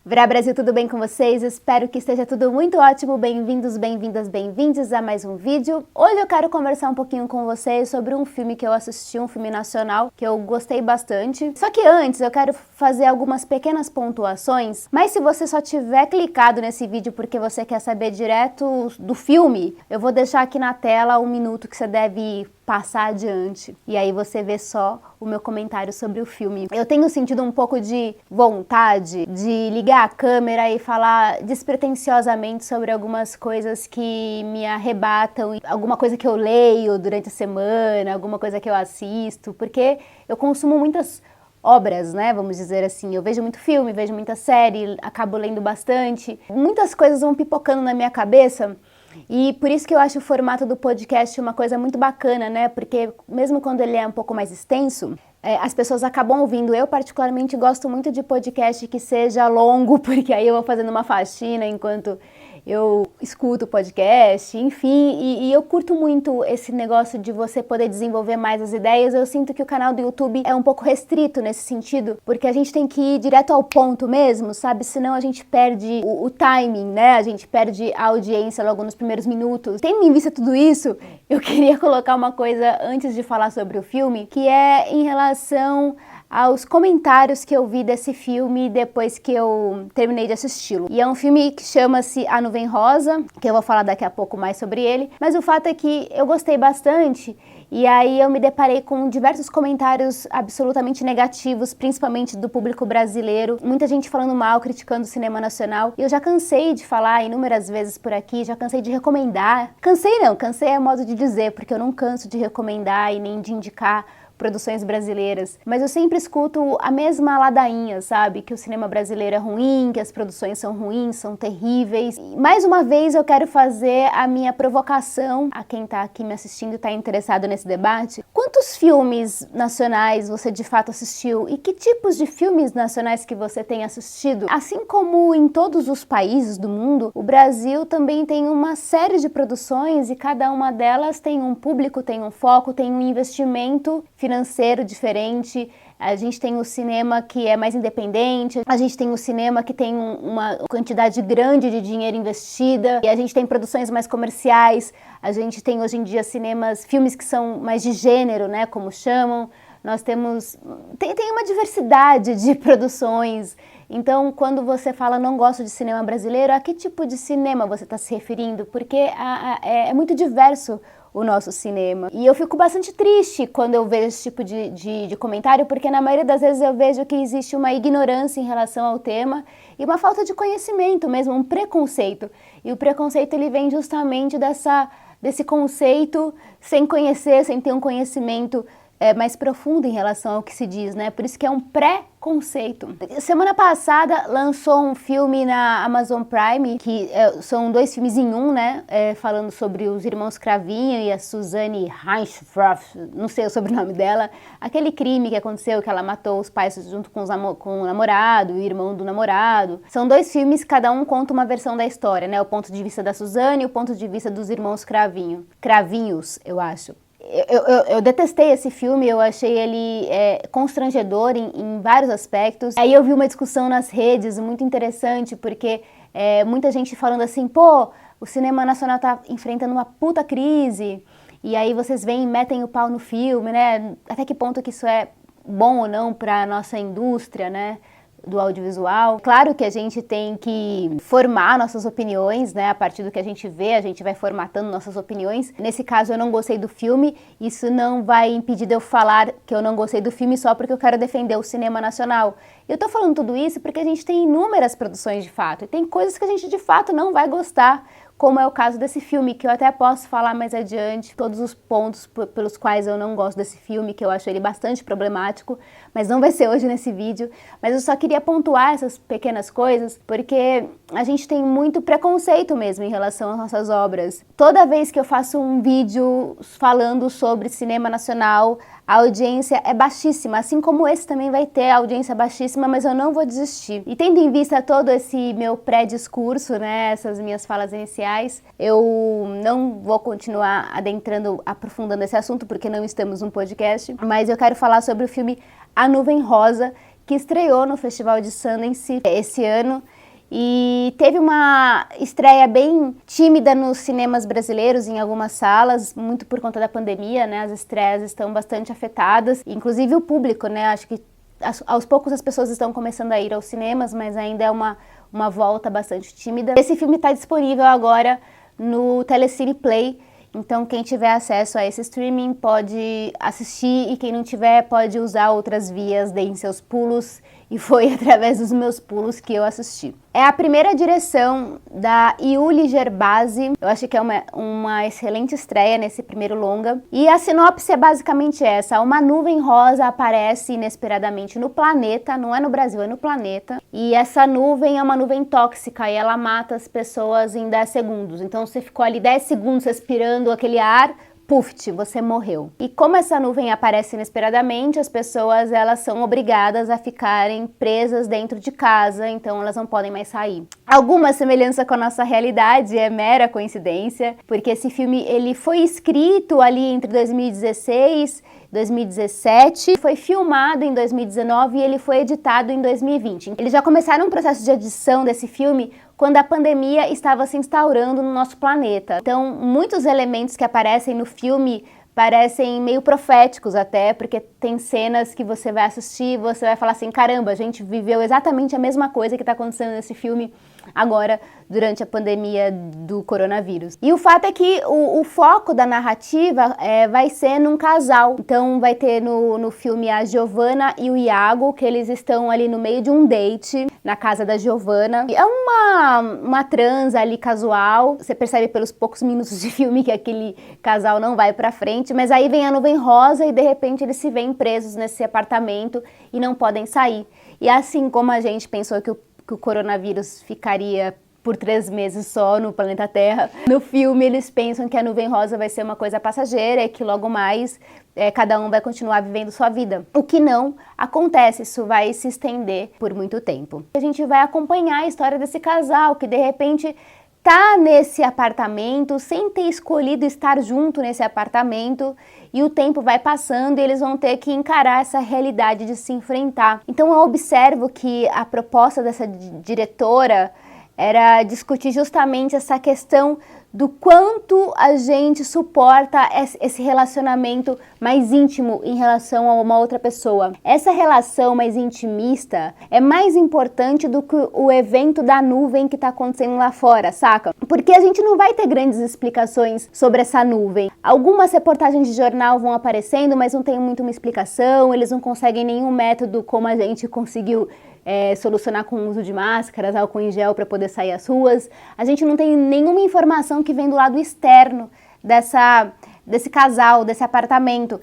Virá Brasil, tudo bem com vocês? Espero que esteja tudo muito ótimo. Bem-vindos, bem-vindas, bem-vindos a mais um vídeo. Hoje eu quero conversar um pouquinho com vocês sobre um filme que eu assisti, um filme nacional, que eu gostei bastante. Só que antes eu quero fazer algumas pequenas pontuações, mas se você só tiver clicado nesse vídeo porque você quer saber direto do filme, eu vou deixar aqui na tela um minuto que você deve passar adiante. E aí você vê só o meu comentário sobre o filme. Eu tenho sentido um pouco de vontade de ligar a câmera e falar despretensiosamente sobre algumas coisas que me arrebatam, alguma coisa que eu leio durante a semana, alguma coisa que eu assisto, porque eu consumo muitas obras, né, vamos dizer assim. Eu vejo muito filme, vejo muita série, acabo lendo bastante. Muitas coisas vão pipocando na minha cabeça. E por isso que eu acho o formato do podcast uma coisa muito bacana, né? Porque mesmo quando ele é um pouco mais extenso, as pessoas acabam ouvindo. Eu particularmente gosto muito de podcast que seja longo, porque aí eu vou fazendo uma faxina enquanto eu escuto o podcast, enfim, e eu curto muito esse negócio de você poder desenvolver mais as ideias. Eu sinto que o canal do YouTube é um pouco restrito nesse sentido, porque a gente tem que ir direto ao ponto mesmo, sabe? Senão a gente perde o timing, né? A gente perde a audiência logo nos primeiros minutos. Tendo em vista tudo isso, eu queria colocar uma coisa antes de falar sobre o filme, que é em relação aos comentários que eu vi desse filme depois que eu terminei de assisti-lo. E é um filme que chama-se A Nuvem Rosa, que eu vou falar daqui a pouco mais sobre ele, mas o fato é que eu gostei bastante e aí eu me deparei com diversos comentários absolutamente negativos, principalmente do público brasileiro, muita gente falando mal, criticando o cinema nacional. E eu já cansei de falar inúmeras vezes por aqui, já cansei de recomendar. Cansei é modo de dizer, porque eu não canso de recomendar e nem de indicar produções brasileiras, mas eu sempre escuto a mesma ladainha, sabe? Que o cinema brasileiro é ruim, que as produções são ruins, são terríveis. E mais uma vez eu quero fazer a minha provocação a quem tá aqui me assistindo e tá interessado nesse debate. Quantos filmes nacionais você de fato assistiu e que tipos de filmes nacionais que você tem assistido? Assim como em todos os países do mundo, o Brasil também tem uma série de produções e cada uma delas tem um público, tem um foco, tem um investimento financeiro diferente. A gente tem o cinema que é mais independente, a gente tem o cinema que tem uma quantidade grande de dinheiro investida, e a gente tem produções mais comerciais, a gente tem hoje em dia filmes que são mais de gênero, né, como chamam. Nós temos... Tem uma diversidade de produções. Então, quando você fala não gosto de cinema brasileiro, a que tipo de cinema você está se referindo? Porque é muito diverso o nosso cinema. E eu fico bastante triste quando eu vejo esse tipo de comentário, porque na maioria das vezes eu vejo que existe uma ignorância em relação ao tema e uma falta de conhecimento mesmo, um preconceito. E o preconceito ele vem justamente desse conceito sem conhecer, sem ter um conhecimento mais profundo em relação ao que se diz, né? Por isso que é um pré-conceito. Semana passada lançou um filme na Amazon Prime, que são dois filmes em um, né? Falando sobre os irmãos Cravinho e a Suzane Reinsdorf, não sei o sobrenome dela, aquele crime que aconteceu, que ela matou os pais junto com o namorado, o irmão do namorado. São dois filmes, cada um conta uma versão da história, né? O ponto de vista da Suzane e o ponto de vista dos irmãos Cravinhos, eu acho. Eu detestei esse filme, eu achei ele constrangedor em vários aspectos. Aí eu vi uma discussão nas redes muito interessante, porque muita gente falando assim, pô, o cinema nacional tá enfrentando uma puta crise, e aí vocês vêm e metem o pau no filme, né? Até que ponto que isso é bom ou não para a nossa indústria, né? Do audiovisual. Claro que a gente tem que formar nossas opiniões, né? A partir do que a gente vê, a gente vai formatando nossas opiniões. Nesse caso, eu não gostei do filme. Isso não vai impedir de eu falar que eu não gostei do filme só porque eu quero defender o cinema nacional. Eu tô falando tudo isso porque a gente tem inúmeras produções de fato. E tem coisas que a gente de fato não vai gostar, como é o caso desse filme, que eu até posso falar mais adiante, todos os pontos pelos quais eu não gosto desse filme, que eu acho ele bastante problemático, mas não vai ser hoje nesse vídeo. Mas eu só queria pontuar essas pequenas coisas, porque a gente tem muito preconceito mesmo em relação às nossas obras. Toda vez que eu faço um vídeo falando sobre cinema nacional, a audiência é baixíssima, assim como esse também vai ter audiência baixíssima, mas eu não vou desistir. E tendo em vista todo esse meu pré-discurso, né, essas minhas falas iniciais, eu não vou continuar aprofundando esse assunto, porque não estamos num podcast, mas eu quero falar sobre o filme A Nuvem Rosa, que estreou no Festival de Sundance esse ano. E teve uma estreia bem tímida nos cinemas brasileiros, em algumas salas, muito por conta da pandemia, né? As estreias estão bastante afetadas, inclusive o público, né? Acho que aos poucos as pessoas estão começando a ir aos cinemas, mas ainda é uma volta bastante tímida. Esse filme está disponível agora no Telecine Play, então quem tiver acesso a esse streaming pode assistir e quem não tiver pode usar outras vias, deem seus pulos, e foi através dos meus pulos que eu assisti. É a primeira direção da Yuli Gerbasi, eu acho que é uma excelente estreia nesse primeiro longa. E a sinopse é basicamente essa: uma nuvem rosa aparece inesperadamente no planeta, não é no Brasil, é no planeta. E essa nuvem é uma nuvem tóxica e ela mata as pessoas em 10 segundos. Então você ficou ali 10 segundos respirando aquele ar, puf, você morreu. E como essa nuvem aparece inesperadamente, as pessoas elas são obrigadas a ficarem presas dentro de casa, então elas não podem mais sair. Alguma semelhança com a nossa realidade, é mera coincidência, porque esse filme ele foi escrito ali entre 2016 e 2017, foi filmado em 2019 e ele foi editado em 2020. Eles já começaram um processo de edição desse filme quando a pandemia estava se instaurando no nosso planeta. Então, muitos elementos que aparecem no filme parecem meio proféticos até, porque tem cenas que você vai assistir e você vai falar assim, caramba, a gente viveu exatamente a mesma coisa que está acontecendo nesse filme agora, durante a pandemia do coronavírus. E o fato é que o foco da narrativa vai ser num casal. Então vai ter no filme a Giovanna e o Iago, que eles estão ali no meio de um date na casa da Giovanna. É uma transa ali casual, você percebe pelos poucos minutos de filme que aquele casal não vai pra frente, mas aí vem a nuvem rosa e de repente eles se veem presos nesse apartamento e não podem sair. E assim como a gente pensou que o coronavírus ficaria por 3 meses só no planeta Terra, no filme eles pensam que a nuvem rosa vai ser uma coisa passageira e que logo mais cada um vai continuar vivendo sua vida. O que não acontece, isso vai se estender por muito tempo. A gente vai acompanhar a história desse casal que de repente tá nesse apartamento sem ter escolhido estar junto nesse apartamento e o tempo vai passando e eles vão ter que encarar essa realidade de se enfrentar. Então eu observo que a proposta dessa diretora era discutir justamente essa questão do quanto a gente suporta esse relacionamento mais íntimo em relação a uma outra pessoa. Essa relação mais intimista é mais importante do que o evento da nuvem que está acontecendo lá fora, saca? Porque a gente não vai ter grandes explicações sobre essa nuvem. Algumas reportagens de jornal vão aparecendo, mas não tem muito uma explicação, eles não conseguem nenhum método como a gente conseguiu solucionar com o uso de máscaras, álcool em gel para poder sair às ruas. A gente não tem nenhuma informação que vem do lado externo desse casal, desse apartamento.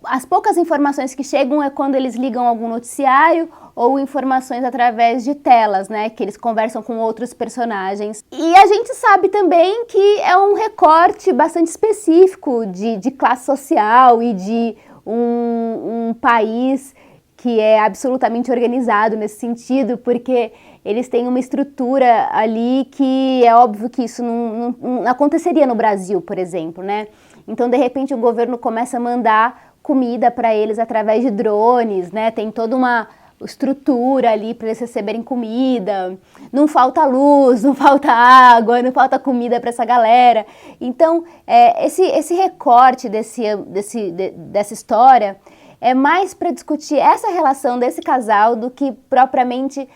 As poucas informações que chegam é quando eles ligam algum noticiário ou informações através de telas, né, que eles conversam com outros personagens. E a gente sabe também que é um recorte bastante específico de classe social e de um país que é absolutamente organizado nesse sentido, porque eles têm uma estrutura ali que é óbvio que isso não aconteceria no Brasil, por exemplo, né? Então, de repente, o governo começa a mandar comida para eles através de drones, né? Tem toda uma estrutura ali para eles receberem comida, não falta luz, não falta água, não falta comida para essa galera. Então, esse recorte dessa história é mais para discutir essa relação desse casal do que propriamente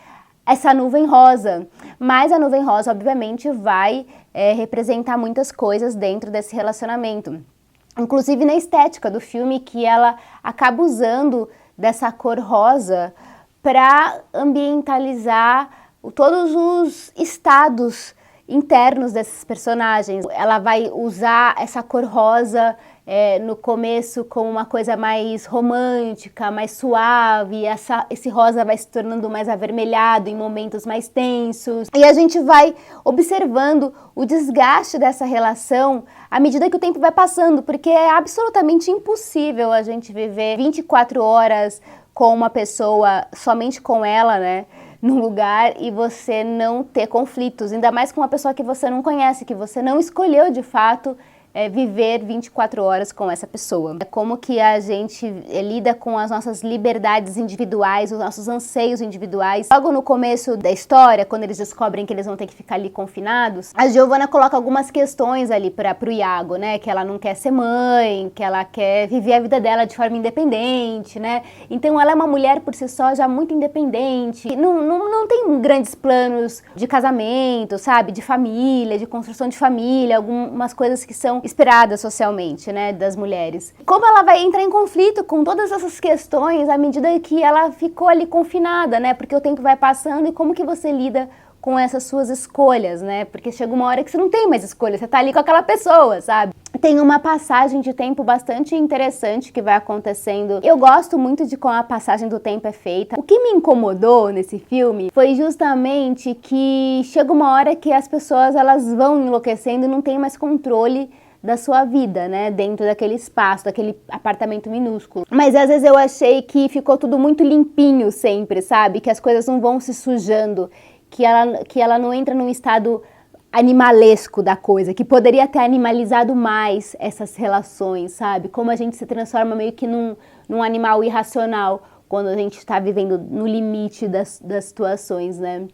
essa nuvem rosa. Mas a nuvem rosa, obviamente, vai representar muitas coisas dentro desse relacionamento. Inclusive na estética do filme, que ela acaba usando dessa cor rosa para ambientalizar todos os estados internos desses personagens. Ela vai usar essa cor rosa no começo como uma coisa mais romântica, mais suave, esse rosa vai se tornando mais avermelhado em momentos mais tensos. E a gente vai observando o desgaste dessa relação à medida que o tempo vai passando, porque é absolutamente impossível a gente viver 24 horas com uma pessoa, somente com ela, né, num lugar e você não ter conflitos, ainda mais com uma pessoa que você não conhece, que você não escolheu de fato viver 24 horas com essa pessoa. É como que a gente lida com as nossas liberdades individuais, os nossos anseios individuais. Logo no começo da história, quando eles descobrem que eles vão ter que ficar ali confinados, a Giovanna coloca algumas questões ali pro Iago, né? Que ela não quer ser mãe, que ela quer viver a vida dela de forma independente, né? Então ela é uma mulher por si só já muito independente, não tem grandes planos de casamento, sabe? De família, de construção de família, algumas coisas que são esperadas socialmente, né, das mulheres. Como ela vai entrar em conflito com todas essas questões à medida que ela ficou ali confinada, né, porque o tempo vai passando e como que você lida com essas suas escolhas, né, porque chega uma hora que você não tem mais escolha, você tá ali com aquela pessoa, sabe? Tem uma passagem de tempo bastante interessante que vai acontecendo. Eu gosto muito de como a passagem do tempo é feita. O que me incomodou nesse filme foi justamente que chega uma hora que as pessoas elas vão enlouquecendo e não tem mais controle da sua vida, né, dentro daquele espaço, daquele apartamento minúsculo. Mas às vezes eu achei que ficou tudo muito limpinho sempre, sabe? Que as coisas não vão se sujando, que ela não entra num estado animalesco da coisa, que poderia ter animalizado mais essas relações, sabe? Como a gente se transforma meio que num animal irracional quando a gente está vivendo no limite das situações, né?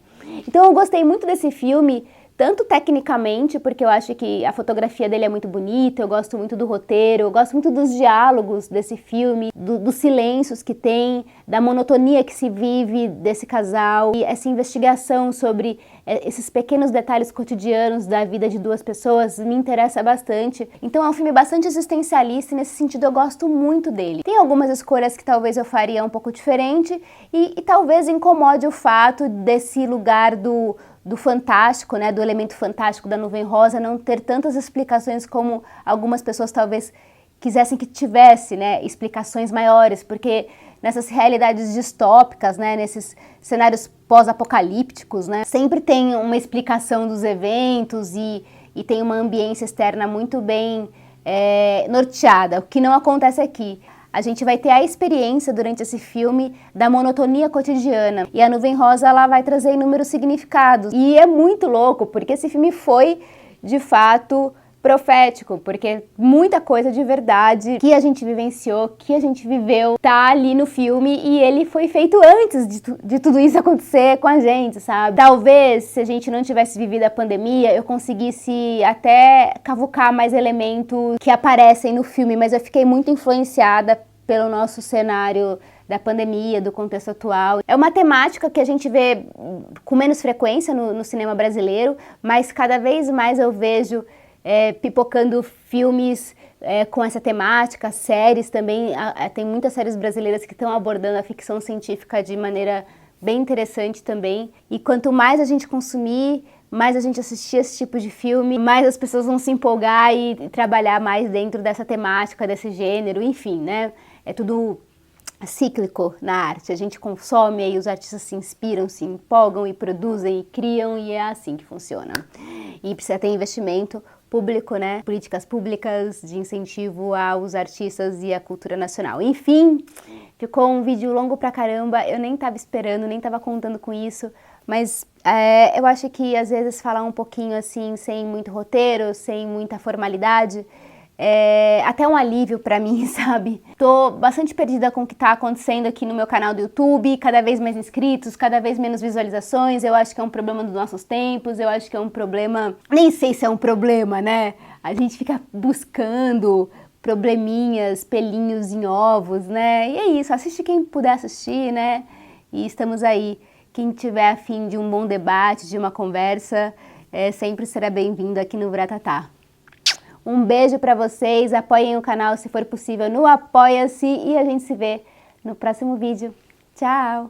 Então eu gostei muito desse filme, tanto tecnicamente, porque eu acho que a fotografia dele é muito bonita, eu gosto muito do roteiro, eu gosto muito dos diálogos desse filme, dos silêncios que tem, da monotonia que se vive desse casal, e essa investigação sobre esses pequenos detalhes cotidianos da vida de duas pessoas me interessa bastante. Então é um filme bastante existencialista e nesse sentido eu gosto muito dele. Tem algumas escolhas que talvez eu faria um pouco diferente e talvez incomode o fato desse lugar do fantástico, né, do elemento fantástico da Nuvem Rosa não ter tantas explicações como algumas pessoas talvez quisessem que tivesse, né, explicações maiores, porque nessas realidades distópicas, né, nesses cenários pós-apocalípticos, né, sempre tem uma explicação dos eventos e tem uma ambiência externa muito bem norteada, o que não acontece aqui. A gente vai ter a experiência durante esse filme da monotonia cotidiana. E a Nuvem Rosa ela vai trazer inúmeros significados. E é muito louco, porque esse filme foi, de fato, profético, porque muita coisa de verdade que a gente vivenciou, que a gente viveu, tá ali no filme e ele foi feito antes de tudo isso acontecer com a gente, sabe? Talvez, se a gente não tivesse vivido a pandemia, eu conseguisse até cavucar mais elementos que aparecem no filme, mas eu fiquei muito influenciada pelo nosso cenário da pandemia, do contexto atual. É uma temática que a gente vê com menos frequência no cinema brasileiro, mas cada vez mais eu vejo pipocando filmes com essa temática, séries também, tem muitas séries brasileiras que estão abordando a ficção científica de maneira bem interessante também, e quanto mais a gente consumir, mais a gente assistir esse tipo de filme, mais as pessoas vão se empolgar e trabalhar mais dentro dessa temática, desse gênero, enfim, né? É tudo cíclico na arte, a gente consome e os artistas se inspiram, se empolgam e produzem e criam e é assim que funciona. E precisa ter investimento público, né? Políticas públicas de incentivo aos artistas e à cultura nacional. Enfim, ficou um vídeo longo pra caramba, eu nem tava esperando, nem tava contando com isso, mas eu acho que às vezes falar um pouquinho assim, sem muito roteiro, sem muita formalidade, até um alívio pra mim, sabe? Tô bastante perdida com o que tá acontecendo aqui no meu canal do YouTube, cada vez mais inscritos, cada vez menos visualizações, eu acho que é um problema dos nossos tempos, eu acho que é um problema, nem sei se é um problema, né? A gente fica buscando probleminhas, pelinhos em ovos, né? E é isso, assiste quem puder assistir, né? E estamos aí. Quem tiver a fim de um bom debate, de uma conversa, sempre será bem-vindo aqui no Vratatá. Um beijo pra vocês, apoiem o canal se for possível no Apoia-se e a gente se vê no próximo vídeo. Tchau!